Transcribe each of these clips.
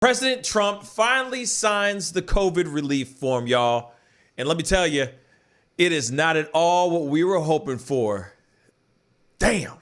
President Trump finally signs the COVID relief form, y'all. And let me tell you, it is not at all what we were hoping for. Damn.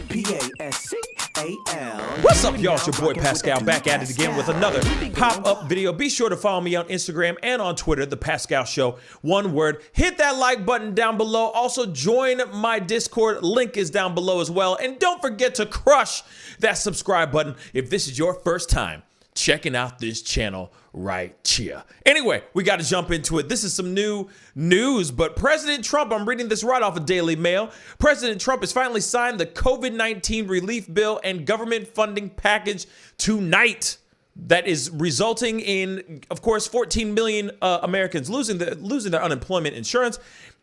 P-A-S-C-A-L. What's up, y'all? It's your boy Pascal back at it again with another pop-up video. Be sure to follow me on Instagram and on Twitter, The Pascal Show. One word. Hit that like button down below. Also, join my Discord. Link is down below as well. And don't forget to crush that subscribe button if this is your first time checking out this channel right here. Anyway, we got to jump into it. This is some new news, but President Trump, I'm reading this right off of Daily Mail. President Trump has finally signed the COVID-19 relief bill and government funding package tonight. That is resulting in, of course, 14 million Americans losing their unemployment insurance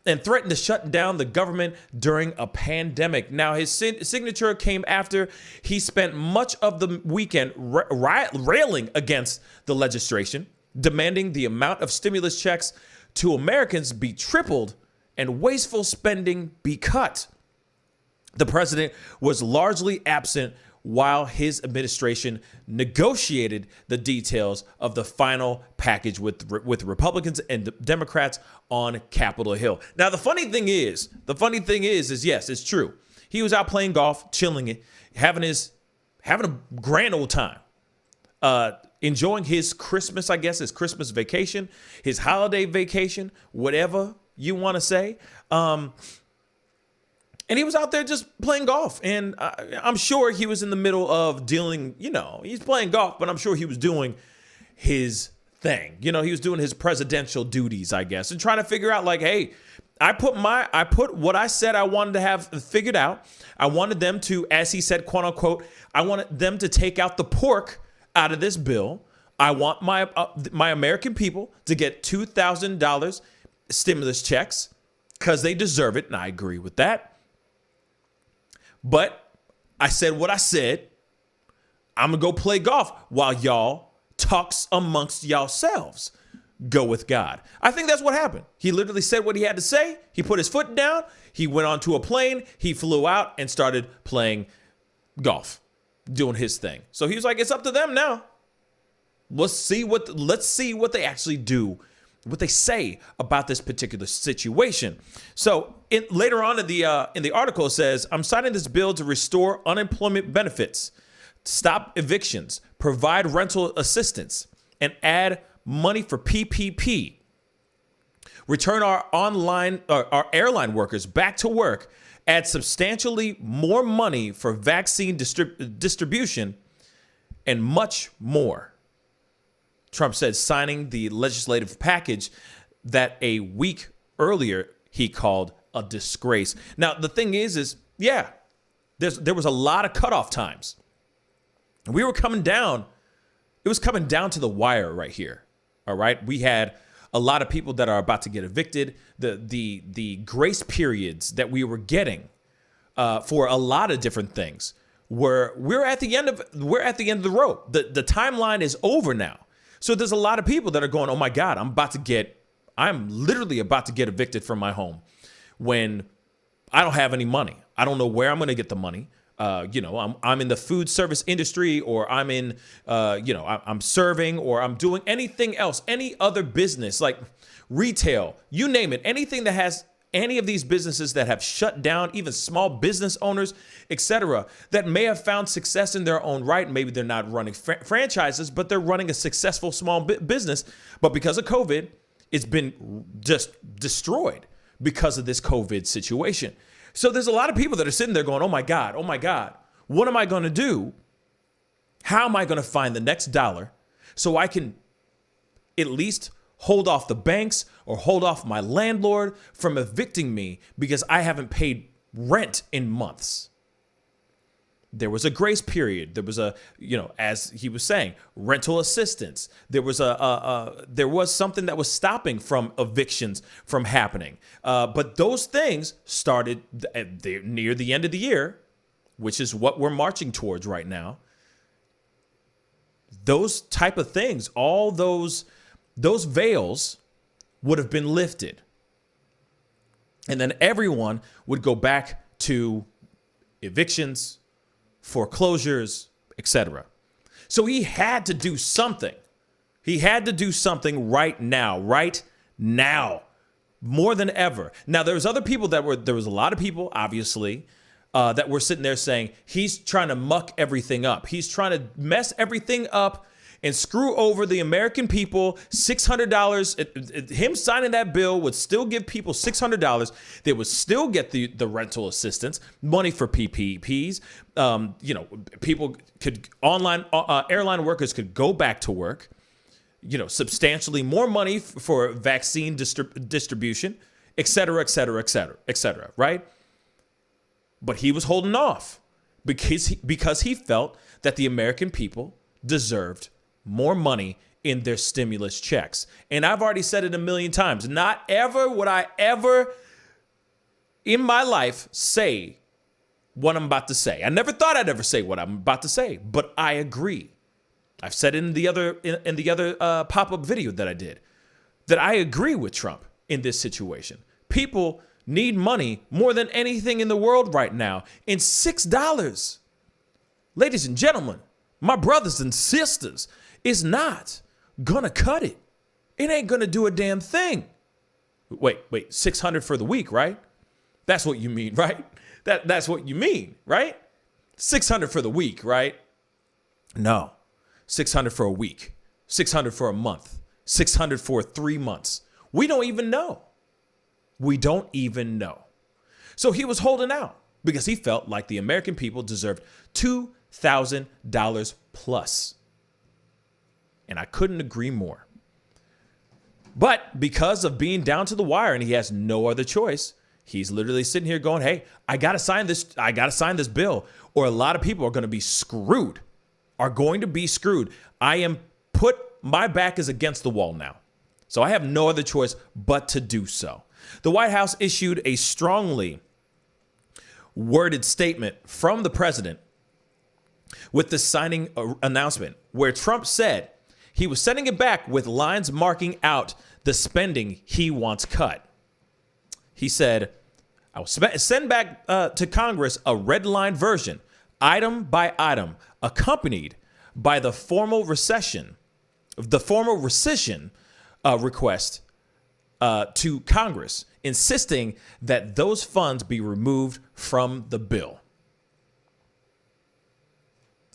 and threatened to shut down the government during a pandemic. Now, his signature came after he spent much of the weekend railing against the legislation, demanding the amount of stimulus checks to Americans be tripled and wasteful spending be cut. The president was largely absent while his administration negotiated the details of the final package with Republicans and Democrats on Capitol Hill. Now, the funny thing is, yes, it's true. He was out playing golf, chilling it, having a grand old time, enjoying his Christmas, I guess, his Christmas vacation, his holiday vacation, whatever you want to say. And he was out there just playing golf. And I'm sure he was in the middle of dealing, he's playing golf, but I'm sure he was doing his thing. He was doing his presidential duties, I guess, and trying to figure out like, hey, I put what I said I wanted to have figured out. I wanted them to, as he said, quote unquote, I wanted them to take out the pork out of this bill. I want my American people to get $2,000 stimulus checks because they deserve it. And I agree with that. But I said what I said. I'm going to go play golf while y'all talks amongst yourselves. Go with God. I think that's what happened. He literally said what he had to say. He put his foot down. He went onto a plane. He flew out and started playing golf, doing his thing. So he was like, it's up to them now. Let's see what they actually do, what they say about this particular situation. So later on in the article, it says, I'm signing this bill to restore unemployment benefits, stop evictions, provide rental assistance, and add money for PPP, return our airline workers back to work, add substantially more money for vaccine distribution, and much more. Trump said, signing the legislative package that a week earlier he called a disgrace. Now, the thing is yeah, there was a lot of cutoff times. We were coming down. It was coming down to the wire right here. All right. We had a lot of people that are about to get evicted. The grace periods that we were getting for a lot of different things we're at the end of the road. The timeline is over now. So there's a lot of people that are going, oh my God, I'm literally about to get evicted from my home when I don't have any money. I don't know where I'm going to get the money. I'm in the food service industry, or I'm in, I'm serving, or I'm doing anything else, any other business like retail, you name it, anything that has any of these businesses that have shut down, even small business owners, etc., that may have found success in their own right. Maybe they're not running franchises, but they're running a successful small business. But because of COVID, it's been just destroyed because of this COVID situation. So there's a lot of people that are sitting there going, oh my God, what am I going to do? How am I going to find the next dollar so I can at least hold off the banks or hold off my landlord from evicting me because I haven't paid rent in months? There was a grace period. There was as he was saying, rental assistance. There was there was something that was stopping from evictions from happening. But those things started near the end of the year, which is what we're marching towards right now. Those type of things, all those veils would have been lifted. And then everyone would go back to evictions, foreclosures, etc. So he had to do something. He had to do something right now, more than ever. Now, there was a lot of people, obviously, that were sitting there saying he's trying to muck everything up. He's trying to mess everything up and screw over the American people. $600, him signing that bill would still give people $600. They would still get the rental assistance, money for PPPs. People could airline workers could go back to work. Substantially more money for vaccine distribution, et cetera, et cetera, et cetera, et cetera, right? But he was holding off because he felt that the American people deserved more money in their stimulus checks. And I've already said it a million times. Not ever would I ever in my life say what I'm about to say. I never thought I'd ever say what I'm about to say, but I agree. I've said in the other pop-up video that I did that I agree with Trump in this situation. People need money more than anything in the world right now. And $6, ladies and gentlemen, my brothers and sisters, is not gonna cut it. It ain't gonna do a damn thing. Wait, $600 for the week, right? That's what you mean, right? That's what you mean, right? $600 for the week, right? No. $600 for a week, $600 for a month, $600 for 3 months. We don't even know. So he was holding out because he felt like the American people deserved $2,000 plus. And I couldn't agree more. But because of being down to the wire and he has no other choice, he's literally sitting here going, hey, I got to sign this bill or a lot of people are going to be screwed. My back is against the wall now. So I have no other choice but to do so. The White House issued a strongly worded statement from the president with the signing announcement where Trump said he was sending it back with lines marking out the spending he wants cut. He said, I will send back to Congress a red line version, item by item, accompanied by the formal rescission request to Congress, insisting that those funds be removed from the bill.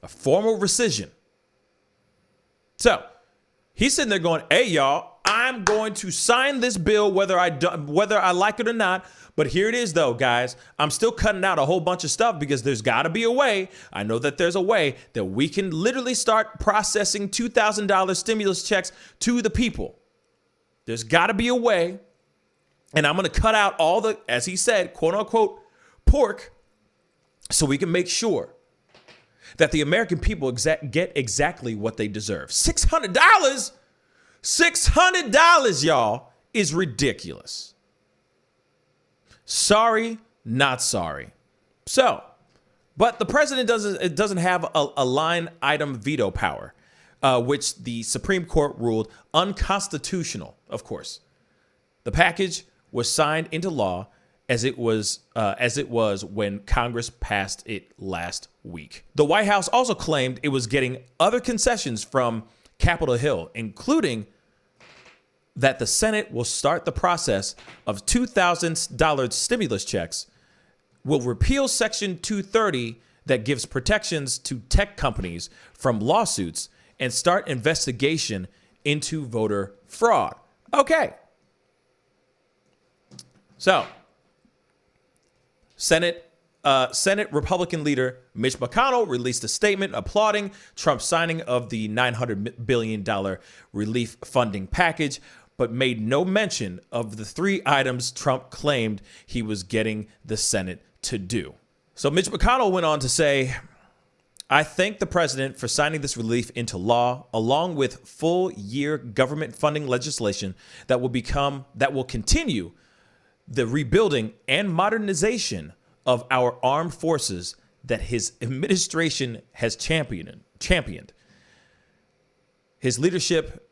A formal rescission. So he's sitting there going, hey, y'all, I'm going to sign this bill whether I like it or not. But here it is, though, guys. I'm still cutting out a whole bunch of stuff because there's got to be a way. I know that there's a way that we can literally start processing $2,000 stimulus checks to the people. There's got to be a way. And I'm going to cut out all the, as he said, quote unquote, pork so we can make sure that the American people get exactly what they deserve. $600? $600, y'all, is ridiculous. Sorry, not sorry. So, but the president doesn't have a line item veto power, which the Supreme Court ruled unconstitutional, of course. The package was signed into law as it was when Congress passed it last week. The White House also claimed it was getting other concessions from Capitol Hill, including that the Senate will start the process of $2,000 stimulus checks, will repeal Section 230 that gives protections to tech companies from lawsuits, and start investigation into voter fraud. Okay. So, Senate Republican leader Mitch McConnell released a statement applauding Trump's signing of the $900 billion relief funding package, but made no mention of the 3 items Trump claimed he was getting the Senate to do. So Mitch McConnell went on to say, I thank the president for signing this relief into law, along with full-year government funding legislation that will continue the rebuilding and modernization of our armed forces that his administration has championed. His leadership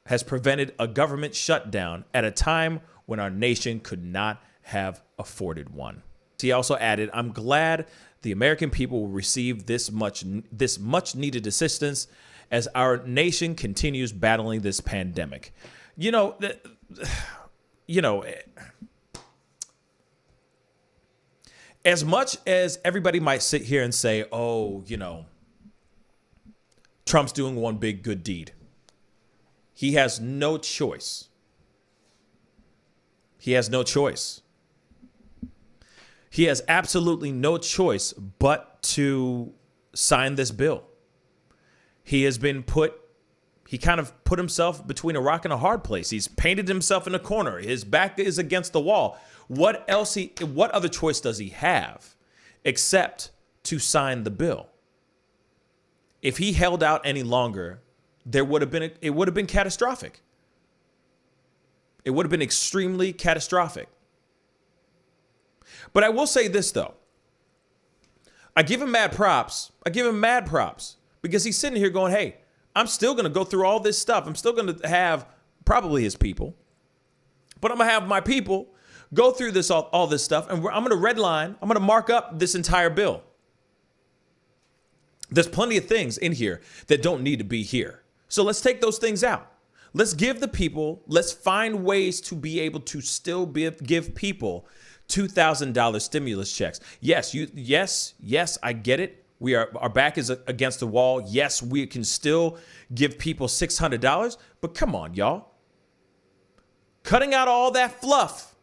has prevented a government shutdown at a time when our nation could not have afforded one. He also added, I'm glad the American people will receive this much needed assistance as our nation continues battling this pandemic. You know, as much as everybody might sit here and say, oh, Trump's doing one big good deed, he has no choice. He has no choice. He has absolutely no choice but to sign this bill. He kind of put himself between a rock and a hard place. He's painted himself in a corner. His back is against the wall. What other choice does he have except to sign the bill? If he held out any longer, it would have been catastrophic. It would have been extremely catastrophic. But I will say this, though. I give him mad props. Because he's sitting here going, hey, I'm still going to go through all this stuff. I'm still going to have probably his people. But I'm going to have my people go through all this stuff. And I'm going to redline. I'm going to mark up this entire bill. There's plenty of things in here that don't need to be here. So let's take those things out. Let's find ways to be able to still give people $2,000 stimulus checks. Yes, I get it. Our back is against the wall. Yes, we can still give people $600, but come on, y'all. Cutting out all that fluff,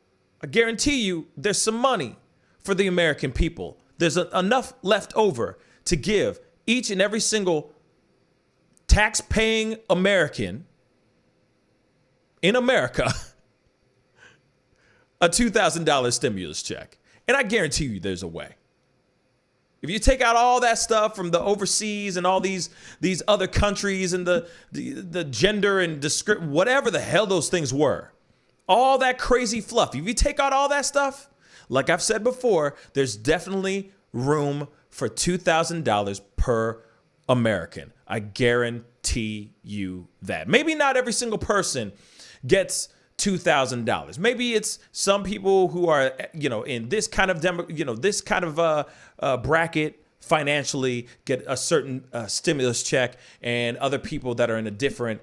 I guarantee you there's some money for the American people. There's enough left over to give each and every single tax-paying American in America a $2,000 stimulus check. And I guarantee you there's a way. If you take out all that stuff from the overseas and all these other countries and the gender and whatever the hell those things were, all that crazy fluff, if you take out all that stuff, like I've said before, there's definitely room for $2,000 per American. I guarantee you that. Maybe not every single person gets $2,000. Maybe it's some people who are, in this kind of bracket financially get a certain stimulus check, and other people that are in a different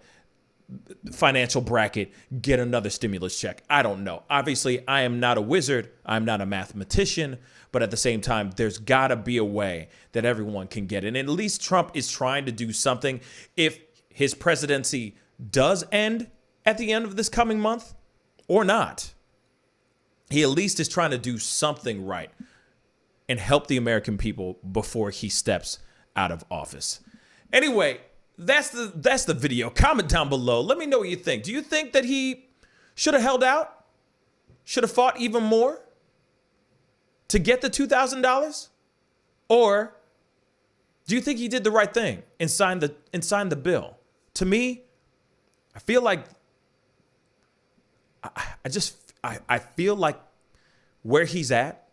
financial bracket get another stimulus check. I don't know. Obviously, I am not a wizard. I'm not a mathematician. But at the same time, there's got to be a way that everyone can get it. And at least Trump is trying to do something. If his presidency does end at the end of this coming month or not, he at least is trying to do something right and help the American people before he steps out of office. Anyway, that's the video. Comment down below. Let me know what you think. Do you think that he should have held out? Should have fought even more to get the $2,000? Or do you think he did the right thing and signed the bill? To me, I feel like I feel like where he's at,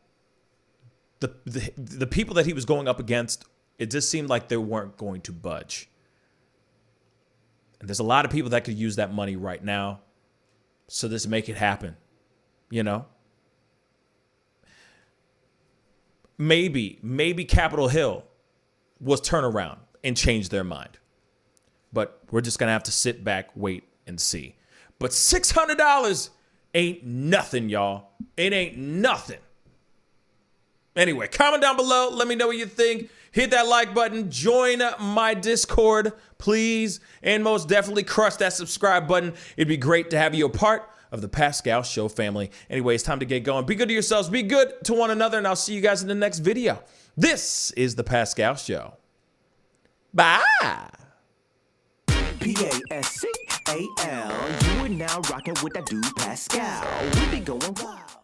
the people that he was going up against, it just seemed like they weren't going to budge. And there's a lot of people that could use that money right now. So just make it happen, Maybe Capitol Hill was turn around and change their mind. But we're just going to have to sit back, wait, and see. But $600 ain't nothing, y'all. It ain't nothing. Anyway, comment down below. Let me know what you think. Hit that like button. Join my Discord, please. And most definitely crush that subscribe button. It'd be great to have you a part of the Pascal Show family. Anyway, it's time to get going. Be good to yourselves. Be good to one another. And I'll see you guys in the next video. This is the Pascal Show. Bye. Pascal, you are now rocking with that dude Pascal. We be going wild.